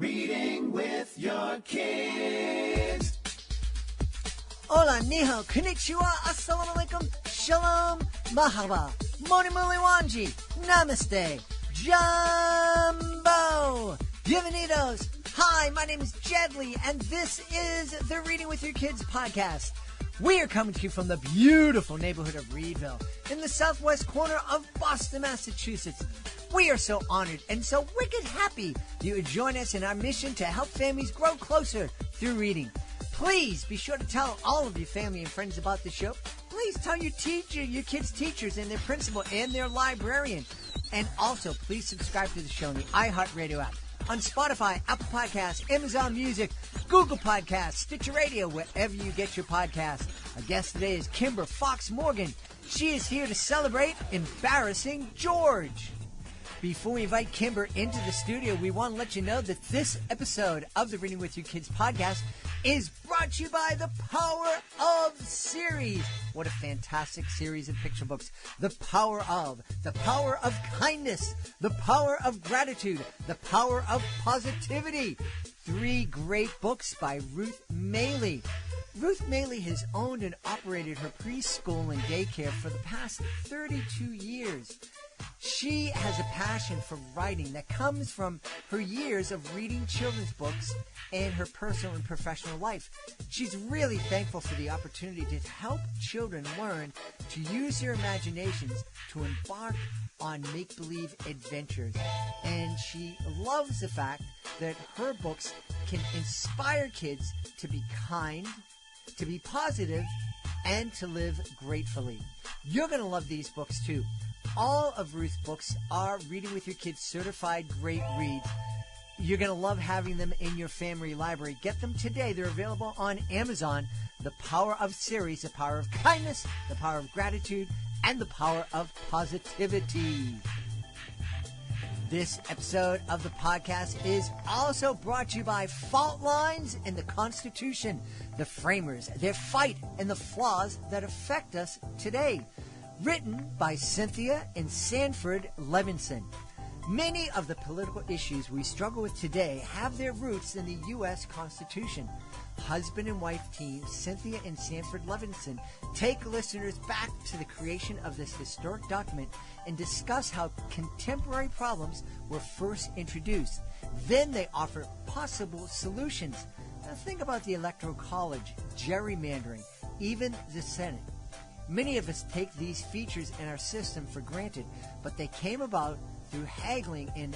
Reading with your kids. Hola, ni hao, konnichiwa, assalamu alaikum, shalom, mahaba, moni muli wanji, namaste, jumbo, bienvenidos. Hi, my name is Jedley, and this is the Reading with Your Kids podcast. We are coming to you from the beautiful neighborhood of Reedville, in the southwest corner of Boston, Massachusetts. We are so honored and so wicked happy you would join us in our mission to help families grow closer through reading. Please be sure to tell all of your family and friends about the show. Please tell your kids' teachers and their principal and their librarian. And also, please subscribe to the show on the iHeartRadio app, on Spotify, Apple Podcasts, Amazon Music, Google Podcasts, Stitcher Radio, wherever you get your podcasts. Our guest today is Kimber Fox Morgan. She is here to celebrate Embarrassing George. Before we invite Kimber into the studio, we want to let you know that this episode of the Reading with Your Kids podcast is brought to you by The Power of Series. What a fantastic series of picture books. The Power of Kindness, The Power of Gratitude, The Power of Positivity. 3 great books by Ruth Maylie. Ruth Maylie has owned and operated her preschool and daycare for the past 32 years. She has a passion for writing that comes from her years of reading children's books and her personal and professional life. She's really thankful for the opportunity to help children learn to use their imaginations to embark on make-believe adventures. And she loves the fact that her books can inspire kids to be kind, to be positive, and to live gratefully. You're going to love these books too. All of Ruth's books are Reading with Your Kids certified great reads. You're going to love having them in your family library. Get them today. They're available on Amazon. The Power of Series, The Power of Kindness, The Power of Gratitude, and The Power of Positivity. This episode of the podcast is also brought to you by Fault Lines in the Constitution, the Framers, their fight, and the flaws that affect us today. Written by Cynthia and Sanford Levinson. Many of the political issues we struggle with today have their roots in the U.S. Constitution. Husband and wife team Cynthia and Sanford Levinson take listeners back to the creation of this historic document and discuss how contemporary problems were first introduced. Then they offer possible solutions. Now think about the Electoral College, gerrymandering, even the Senate. Many of us take these features in our system for granted, but they came about through haggling in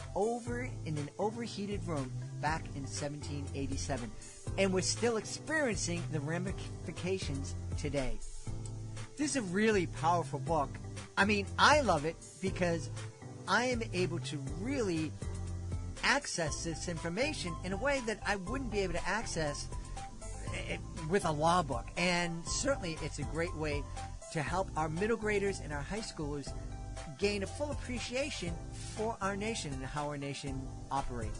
an overheated room back in 1787, and we're still experiencing the ramifications today. This is a really powerful book. I mean, I love it because I am able to really access this information in a way that I wouldn't be able to access it with a law book. And certainly it's a great way to help our middle graders and our high schoolers gain a full appreciation for our nation and how our nation operates.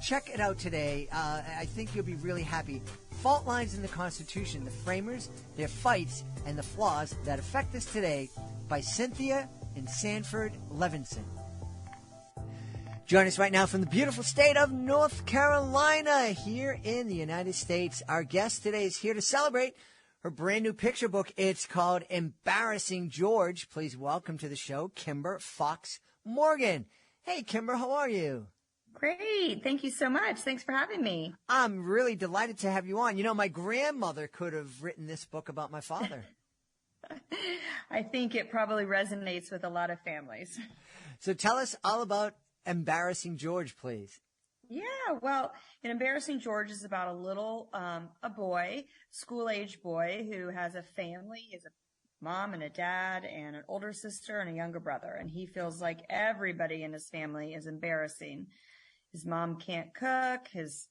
Check it out today. I think you'll be really happy. Fault Lines in the Constitution, the Framers, their fights, and the flaws that affect us today by Cynthia and Sanford Levinson. Join us right now from the beautiful state of North Carolina here in the United States. Our guest today is here to celebrate her brand new picture book. It's called Embarrassing George. Please welcome to the show, Kimber Fox Morgan. Hey, Kimber, how are you? Great. Thank you so much. Thanks for having me. I'm really delighted to have you on. You know, my grandmother could have written this book about my father. I think it probably resonates with a lot of families. So tell us all about Embarrassing George, please. Yeah, well, an Embarrassing George is about a boy, school-age boy who has a family. He has a mom and a dad and an older sister and a younger brother. And he feels like everybody in his family is embarrassing. His mom can't cook. His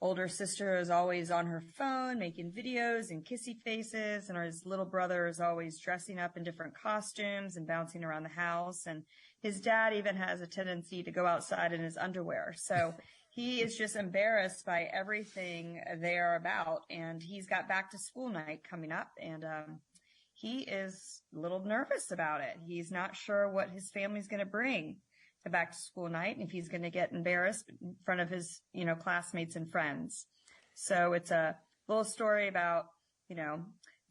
older sister is always on her phone making videos and kissy faces. And his little brother is always dressing up in different costumes and bouncing around the house. And his dad even has a tendency to go outside in his underwear. So he is just embarrassed by everything they're about. And he's got back to school night coming up. And he is a little nervous about it. He's not sure what his family's going to bring a back to school night and if he's going to get embarrassed in front of his, classmates and friends. So it's a little story about,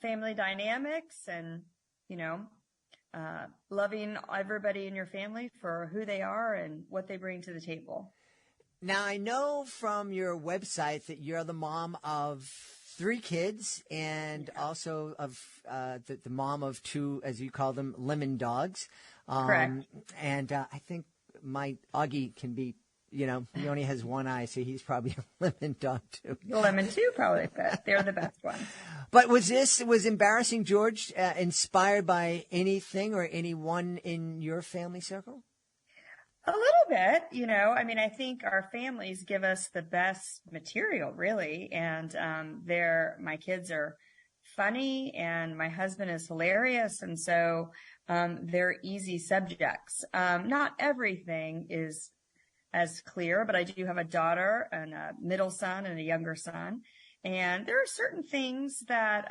family dynamics and, loving everybody in your family for who they are and what they bring to the table. Now, I know from your website that you're the mom of 3 kids and also of the mom of 2, as you call them, lemon dogs. Correct. And I think my Augie can be, he only has one eye, so he's probably a lemon dog too. Lemon too, probably, but they're the best ones. But was Embarrassing George inspired by anything or anyone in your family circle? A little bit, I think our families give us the best material, really. And my kids are funny and my husband is hilarious. And so they're easy subjects. Not everything is as clear, but I do have a daughter and a middle son and a younger son. And there are certain things that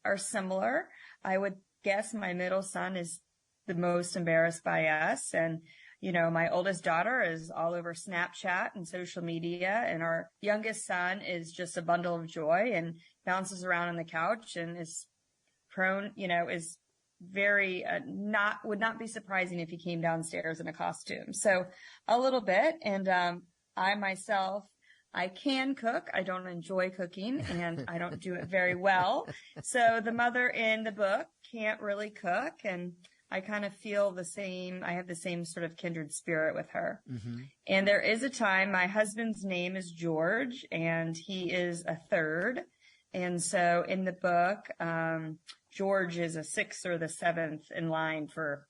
are similar. I would guess my middle son is the most embarrassed by us. And my oldest daughter is all over Snapchat and social media, and our youngest son is just a bundle of joy and bounces around on the couch and is prone, is very would not be surprising if he came downstairs in a costume. So a little bit. And I myself, I can cook. I don't enjoy cooking and I don't do it very well. So the mother in the book can't really cook, and I kind of feel the same. I have the same sort of kindred spirit with her. Mm-hmm. And there is a time, my husband's name is George and he is a 3rd. And so in the book, George is a 6th or the 7th in line for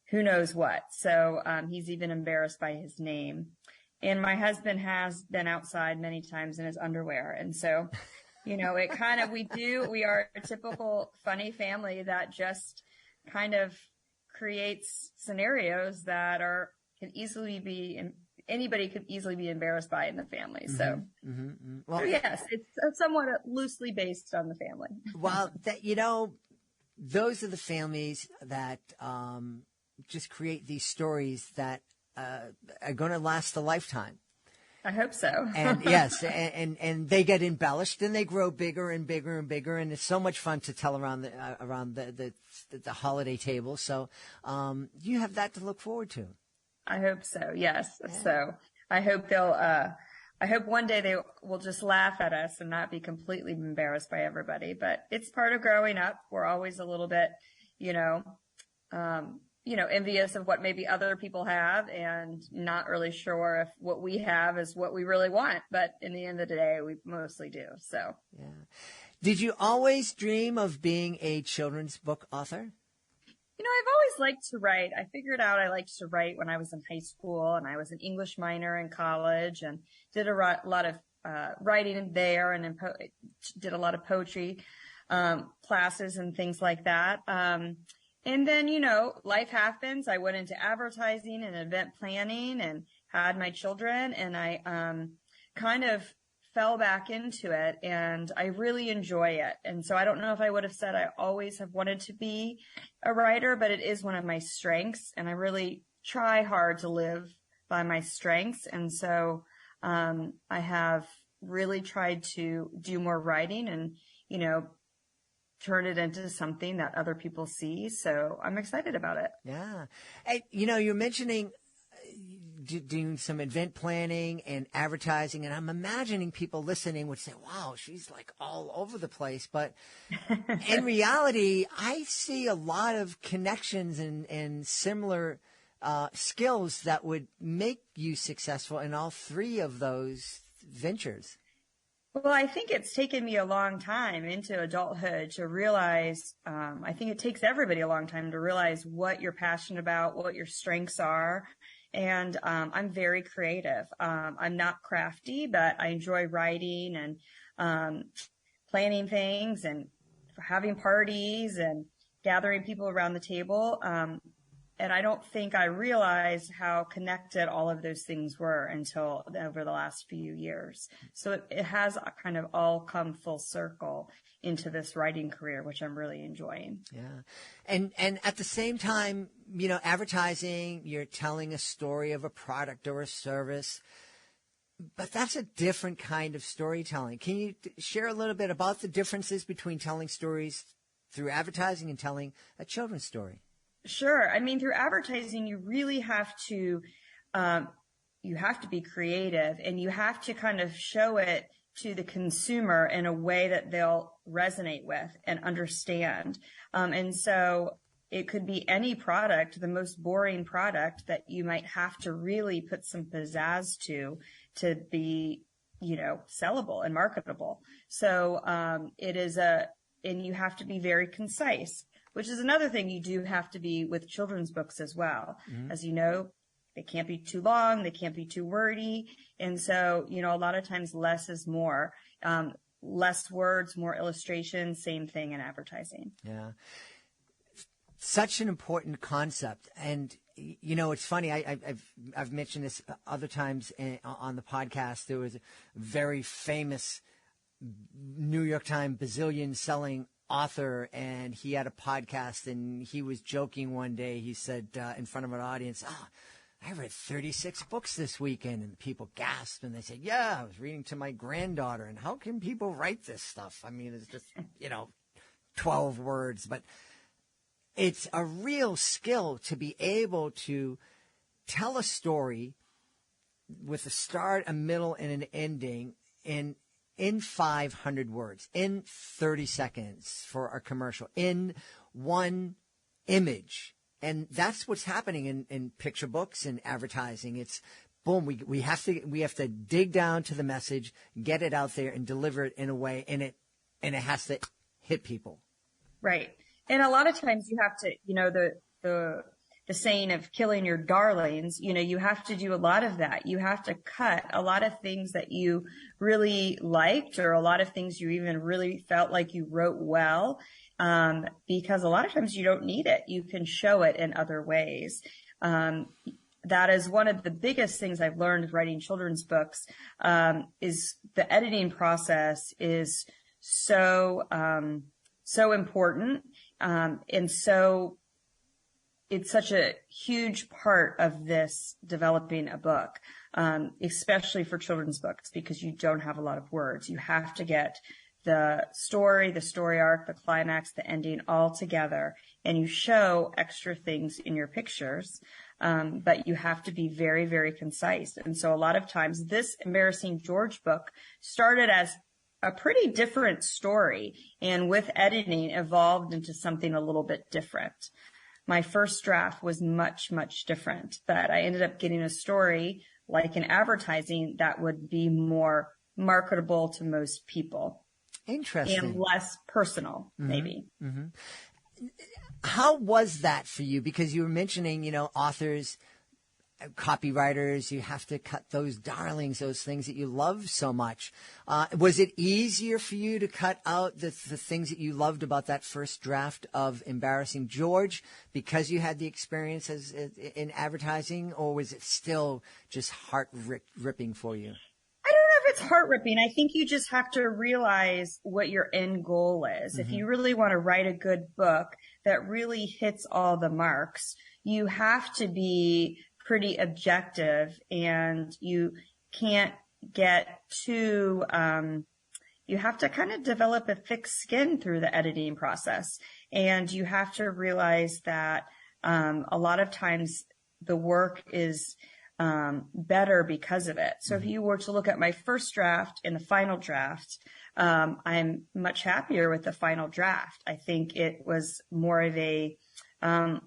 who knows what. So he's even embarrassed by his name. And my husband has been outside many times in his underwear. And so, it kind of, we are a typical funny family that just kind of creates scenarios that anybody could easily be embarrassed by in the family. So, Well, so yes, it's somewhat loosely based on the family. Well, those are the families that just create these stories that are going to last a lifetime. I hope so. And yes, and they get embellished and they grow bigger and bigger and bigger, and it's so much fun to tell around the holiday table. So you have that to look forward to. I hope so. Yes. Yeah. So I hope I hope one day they will just laugh at us and not be completely embarrassed by everybody. But it's part of growing up. We're always a little bit, envious of what maybe other people have and not really sure if what we have is what we really want. But in the end of the day, we mostly do. So, yeah. Did you always dream of being a children's book author? I've always liked to write. I figured out I liked to write when I was in high school, and I was an English minor in college and did a lot of writing there, and did a lot of poetry classes and things like that. And then, life happens. I went into advertising and event planning and had my children, and I kind of fell back into it, and I really enjoy it. And so I don't know if I would have said I always have wanted to be a writer, but it is one of my strengths, and I really try hard to live by my strengths. And so I have really tried to do more writing and, turn it into something that other people see. So I'm excited about it. Yeah. And, you're mentioning doing some event planning and advertising, and I'm imagining people listening would say, wow, she's like all over the place. But in reality, I see a lot of connections and similar skills that would make you successful in all 3 of those ventures. Well, I think it's taken me a long time into adulthood to realize, I think it takes everybody a long time to realize what you're passionate about, what your strengths are. And I'm very creative. I'm not crafty, but I enjoy writing and planning things and having parties and gathering people around the table. And I don't think I realized how connected all of those things were until over the last few years. So it has kind of all come full circle into this writing career, which I'm really enjoying. Yeah. And at the same time, you know, advertising, you're telling a story of a product or a service, but that's a different kind of storytelling. Can you share a little bit about the differences between telling stories through advertising and telling a children's story? Sure. I mean, through advertising, you really have to be creative, and you have to kind of show it to the consumer in a way that they'll resonate with and understand. And so it could be any product, the most boring product that you might have to really put some pizzazz to be, you know, sellable and marketable. So, and you have to be very concise, which is another thing you do have to be with children's books as well. Mm-hmm. As you know, they can't be too long. They can't be too wordy. And so, you know, a lot of times less is more, less words, more illustrations, same thing in advertising. Yeah. Such an important concept. And, you know, it's funny. I've mentioned this other times on the podcast. There was a very famous New York Times bazillion selling author, and he had a podcast, and he was joking one day. He said in front of an audience, I read 36 books this weekend, and people gasped, and they said, yeah, I was reading to my granddaughter. And how can people write this stuff? I mean, it's just, you know, 12 words, but it's a real skill to be able to tell a story with a start, a middle, and an ending in 500 words, in 30 seconds for our commercial, in one image. And that's what's happening in picture books and advertising. It's boom, we have to dig down to the message, get it out there, and deliver it in a way, and it has to hit people. Right. And a lot of times you have to, you know, the saying of killing your darlings, you know, you have to do a lot of that. You have to cut a lot of things that you really liked, or a lot of things you even really felt like you wrote well, because a lot of times you don't need it. You can show it in other ways. That is one of the biggest things I've learned writing children's books, is the editing process is so important. And so it's such a huge part of this developing a book, especially for children's books, because you don't have a lot of words. You have to get the story arc, the climax, the ending all together, and you show extra things in your pictures. But you have to be very, very concise. And so a lot of times this Embarrassing George book started as a pretty different story, and with editing evolved into something a little bit different. My first draft was much, much different, but I ended up getting a story like in advertising that would be more marketable to most people. Interesting. And less personal, maybe. Mm-hmm. How was that for you? Because you were mentioning, you know, authors, copywriters, you have to cut those darlings, those things that you love so much. Was it easier for you to cut out the things that you loved about that first draft of Embarrassing George because you had the experience in advertising, or was it still just heart-ripping for you? I don't know if it's heart-ripping. I think you just have to realize what your end goal is. Mm-hmm. If you really want to write a good book that really hits all the marks, you have to be pretty objective, and you can't get too, you have to kind of develop a thick skin through the editing process. And you have to realize that, a lot of times the work is, better because of it. So if you were to look at my first draft and the final draft, I'm much happier with the final draft. I think it was more of a,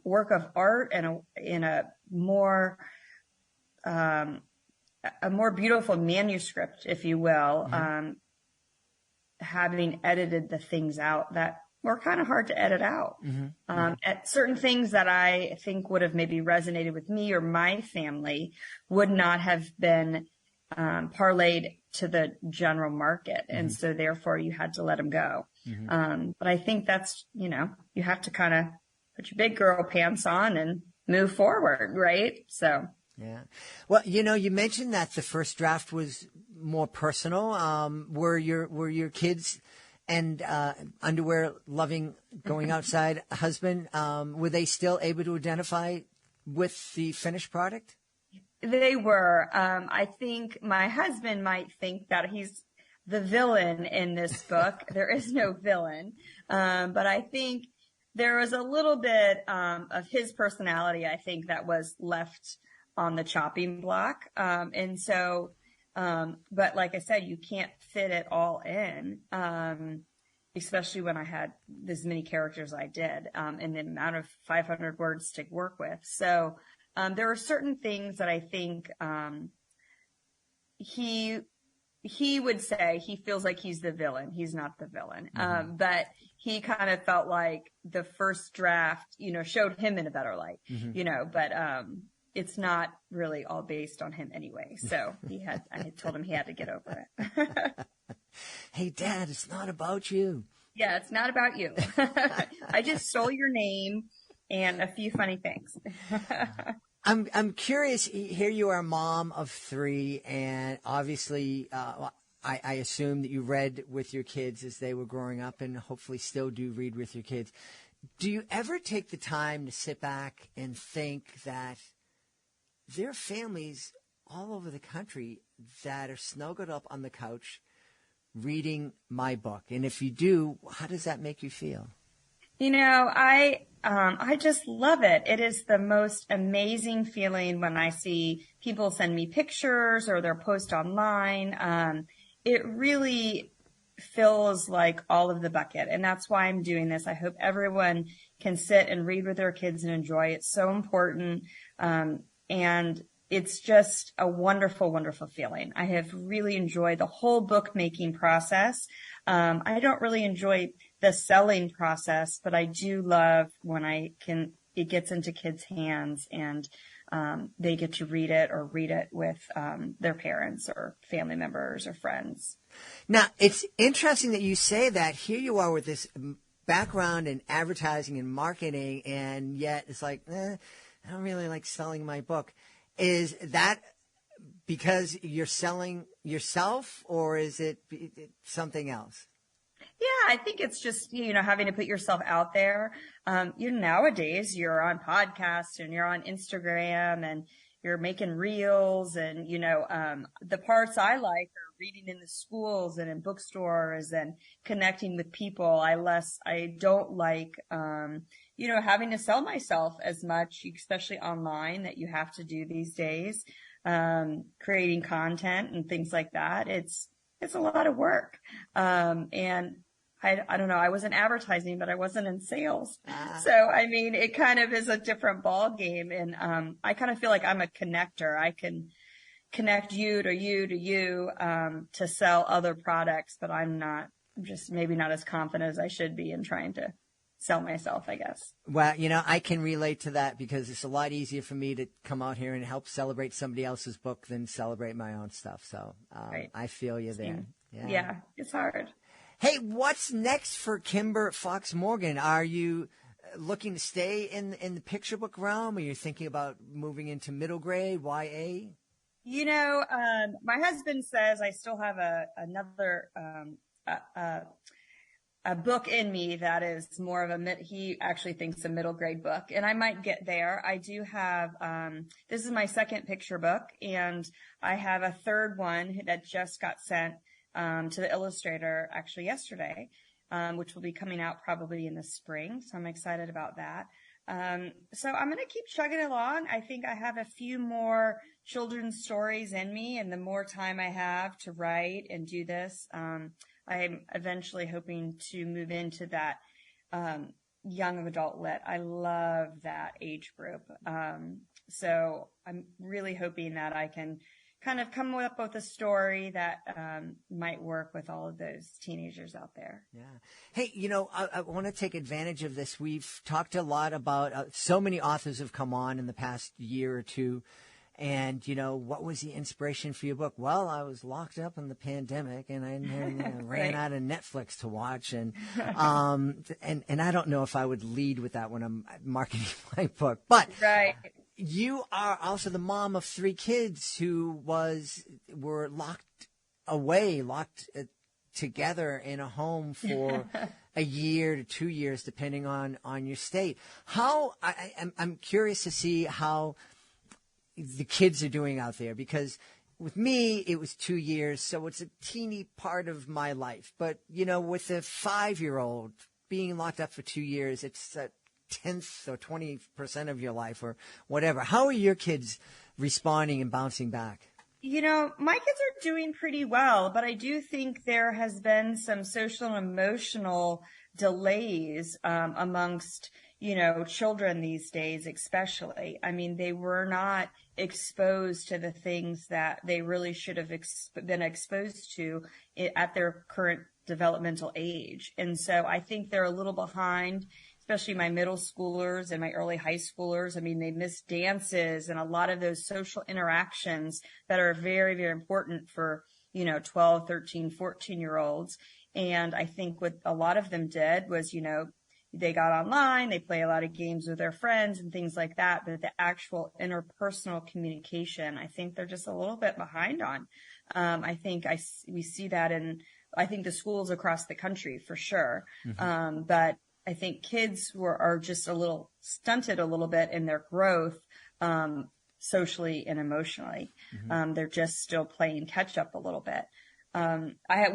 work of art and in a more beautiful manuscript, if you will, having edited the things out that were kind of hard to edit out. At certain things that I think would have maybe resonated with me or my family would not have been parlayed to the general market. And so therefore you had to let them go. But I think that's, you know, you have to kind of put your big girl pants on and move forward, right? So. Yeah. Well, you mentioned that the first draft was more personal. Were your kids and underwear loving going outside husband, were they still able to identify with the finished product? They were. I think my husband might think that he's the villain in this book. There is no villain. But I think there was a little bit of his personality, I think, that was left on the chopping block. And so, but like I said, you can't fit it all in, especially when I had as many characters I did, and the amount of 500 words to work with. So, there are certain things that I think, he would say he feels like he's the villain. He's not the villain. Mm-hmm. But he kind of felt like the first draft, showed him in a better light, Mm-hmm. but, it's not really all based on him anyway. So I had told him he had to get over it. Hey, Dad, it's not about you. Yeah, it's not about you. I just stole your name and a few funny things. I'm curious. Here you are, a mom of 3, and obviously, I assume that you read with your kids as they were growing up, and hopefully still do read with your kids. Do you ever take the time to sit back and think that there are families all over the country that are snuggled up on the couch reading my book? And if you do, how does that make you feel? I just love it. It is the most amazing feeling when I see people send me pictures or their post online. It really fills like all of the bucket. And that's why I'm doing this. I hope everyone can sit and read with their kids and enjoy it. It's so important. And it's just a wonderful, wonderful feeling. I have really enjoyed the whole bookmaking process. I don't really enjoy the selling process, but I do love when it gets into kids' hands and they get to read it with their parents or family members or friends. Now, it's interesting that you say that. Here you are with this background in advertising and marketing, and yet it's like, I don't really like selling my book. Is that because you're selling yourself, or is it something else? Yeah, I think it's just, having to put yourself out there. Nowadays you're on podcasts and you're on Instagram and you're making reels and, the parts I like are reading in the schools and in bookstores and connecting with people. I don't like, having to sell myself as much, especially online, that you have to do these days, creating content and things like that. It's a lot of work. And I don't know, I was in advertising, but I wasn't in sales. So, it kind of is a different ball game. And, I kind of feel like I'm a connector. I can connect you to you to you, to sell other products, but I'm just maybe not as confident as I should be in trying to sell myself, I guess. Well, I can relate to that because it's a lot easier for me to come out here and help celebrate somebody else's book than celebrate my own stuff. So Right. I feel you there. Yeah, it's hard. Hey, what's next for Kimber Fox Morgan? Are you looking to stay in the picture book realm? Are you thinking about moving into middle grade, YA? My husband says I still have another a book in me that is more of he actually thinks a middle grade book, and I might get there. I do have, this is my second picture book, and I have a third one that just got sent, to the illustrator actually yesterday, which will be coming out probably in the spring. So I'm excited about that. So I'm going to keep chugging along. I think I have a few more children's stories in me, and the more time I have to write and do this, I'm eventually hoping to move into that young adult lit. I love that age group. So I'm really hoping that I can kind of come up with a story that might work with all of those teenagers out there. Yeah. Hey, I want to take advantage of this. We've talked a lot about so many authors have come on in the past year or two, And, what was the inspiration for your book? Well, I was locked up in the pandemic and I ran out of Netflix to watch. And I don't know if I would lead with that when I'm marketing my book. But you are also the mom of 3 kids who were locked together in a home for a year to 2 years, depending on your state. I'm curious to see how the kids are doing out there, because with me, it was 2 years, so it's a teeny part of my life. But, with a 5-year-old being locked up for 2 years, it's a 10th or 20% of your life or whatever. How are your kids responding and bouncing back? My kids are doing pretty well, but I do think there has been some social and emotional delays amongst children these days, especially. I mean, they were not exposed to the things that they really should have been exposed to at their current developmental age. And so I think they're a little behind, especially my middle schoolers and my early high schoolers. I mean, they miss dances and a lot of those social interactions that are very, very important for, 12, 13, 14-year-olds. And I think what a lot of them did was, they got online, they play a lot of games with their friends and things like that. But the actual interpersonal communication, I think they're just a little bit behind on. I think we see that I think the schools across the country for sure. Mm-hmm. But I think kids are just a little stunted a little bit in their growth, socially and emotionally. Mm-hmm. They're just still playing catch up a little bit.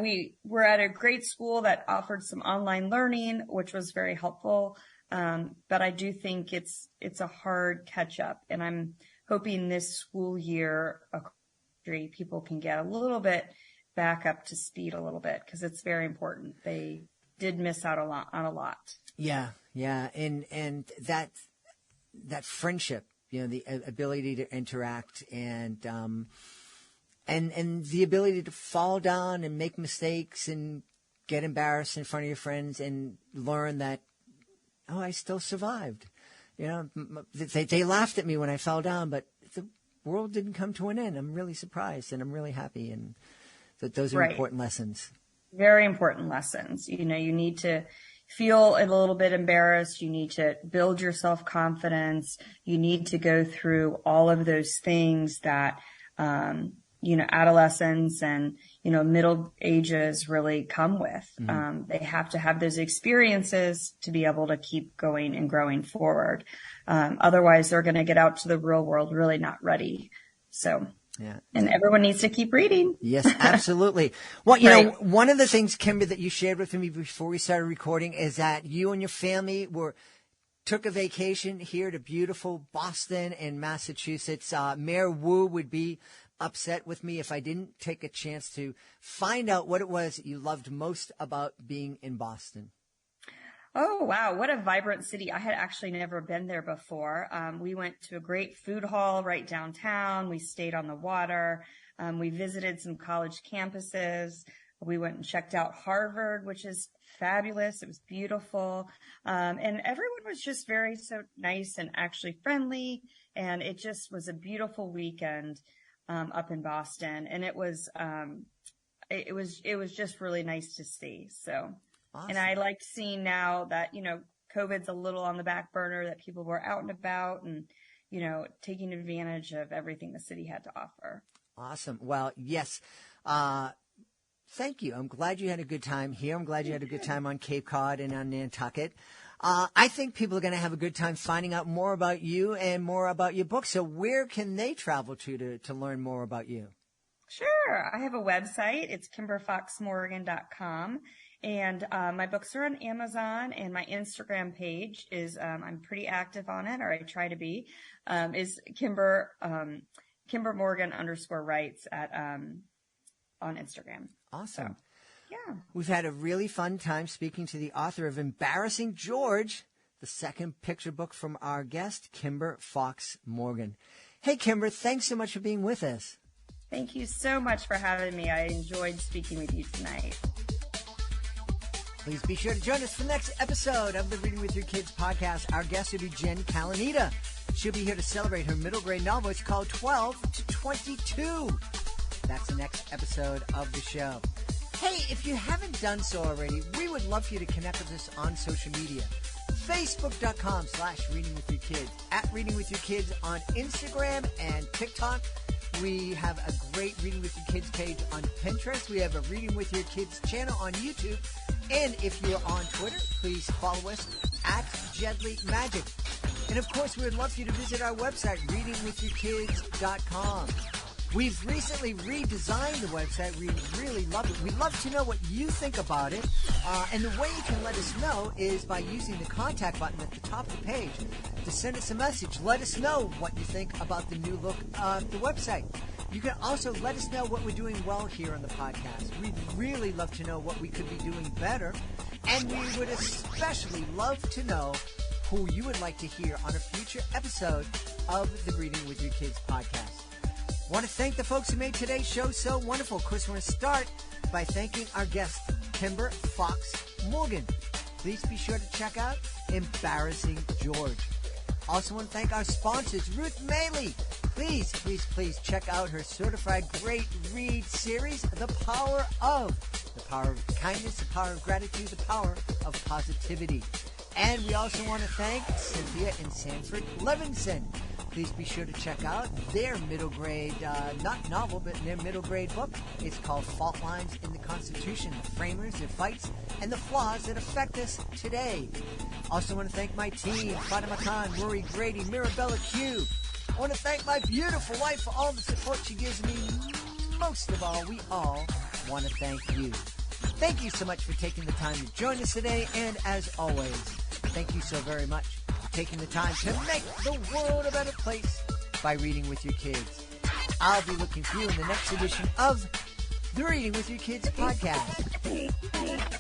We were at a great school that offered some online learning, which was very helpful. But I do think it's a hard catch up, and I'm hoping this school year people can get a little bit back up to speed a little bit, because it's very important. They did miss out on a lot. Yeah. And that friendship, the ability to interact and the ability to fall down and make mistakes and get embarrassed in front of your friends and learn that, I still survived. They laughed at me when I fell down, but the world didn't come to an end. I'm really surprised and I'm really happy. And those are important lessons. Very important lessons. You need to feel a little bit embarrassed. You need to build your self-confidence. You need to go through all of those things that, adolescence and, middle ages really come with. Mm-hmm. They have to have those experiences to be able to keep going and growing forward. Otherwise, they're going to get out to the real world really not ready. So, yeah. And everyone needs to keep reading. Yes, absolutely. Well, one of the things, Kimber, that you shared with me before we started recording is that you and your family took a vacation here to beautiful Boston and Massachusetts. Mayor Wu would be upset with me if I didn't take a chance to find out what it was that you loved most about being in Boston. Oh, wow. What a vibrant city. I had actually never been there before. We went to a great food hall right downtown. We stayed on the water. We visited some college campuses. We went and checked out Harvard, which is fabulous. It was beautiful. And everyone was just so nice and actually friendly. And it just was a beautiful weekend up in Boston. And it was just really nice to see. So. Awesome. And I liked seeing now that, COVID's a little on the back burner, that people were out and about and, taking advantage of everything the city had to offer. Awesome. Well, yes. Thank you. I'm glad you had a good time here. I'm glad you had a good time on Cape Cod and on Nantucket. I think people are going to have a good time finding out more about you and more about your book. So where can they travel to learn more about you? Sure. I have a website. It's kimberfoxmorgan.com. And my books are on Amazon, and my Instagram page is I'm pretty active on it, or I try to be, is Kimber Morgan _writes on Instagram. Awesome. So, yeah. We've had a really fun time speaking to the author of Embarrassing George, the second picture book from our guest, Kimber Fox Morgan. Hey, Kimber, thanks so much for being with us. Thank you so much for having me. I enjoyed speaking with you tonight. Please be sure to join us for the next episode of the Reading with Your Kids podcast. Our guest will be Jen Calanita. she'll be here to celebrate her middle grade novel. It's called 12 to 22. That's the next episode of the show. Hey, if you haven't done so already, we would love for you to connect with us on social media. Facebook.com/readingwithyourkids, at Reading With Your Kids on Instagram and TikTok. We have a great Reading With Your Kids page on Pinterest. We have a Reading With Your Kids channel on YouTube. And if you're on Twitter, please follow us at JedleyMagic. And of course, we would love for you to visit our website, readingwithyourkids.com. We've recently redesigned the website. We really love it. We'd love to know what you think about it. And the way you can let us know is by using the contact button at the top of the page to send us a message. Let us know what you think about the new look of the website. You can also let us know what we're doing well here on the podcast. We'd really love to know what we could be doing better. And we would especially love to know who you would like to hear on a future episode of the Reading With Your Kids podcast. I want to thank the folks who made today's show so wonderful. Of course, we're going to start by thanking our guest, Kimber Fox Morgan. Please be sure to check out Embarrassing George. Also want to thank our sponsors, Ruth Maylie. Please check out her certified great read series, The Power of Kindness, the Power of Gratitude, the Power of Positivity. And we also want to thank Cynthia and Sanford Levinson. Please be sure to check out their middle grade, not novel, but their middle grade book. It's called Fault Lines in the Constitution, the framers, their fights, and the flaws that affect us today. Also want to thank my team, Fatima Khan, Rory Grady, Mirabella Q. I want to thank my beautiful wife for all the support she gives me. Most of all, we all want to thank you. Thank you so much for taking the time to join us today, and as always, thank you so very much for taking the time to make the world a better place by reading with your kids. I'll be looking for you in the next edition of the Reading with Your Kids podcast.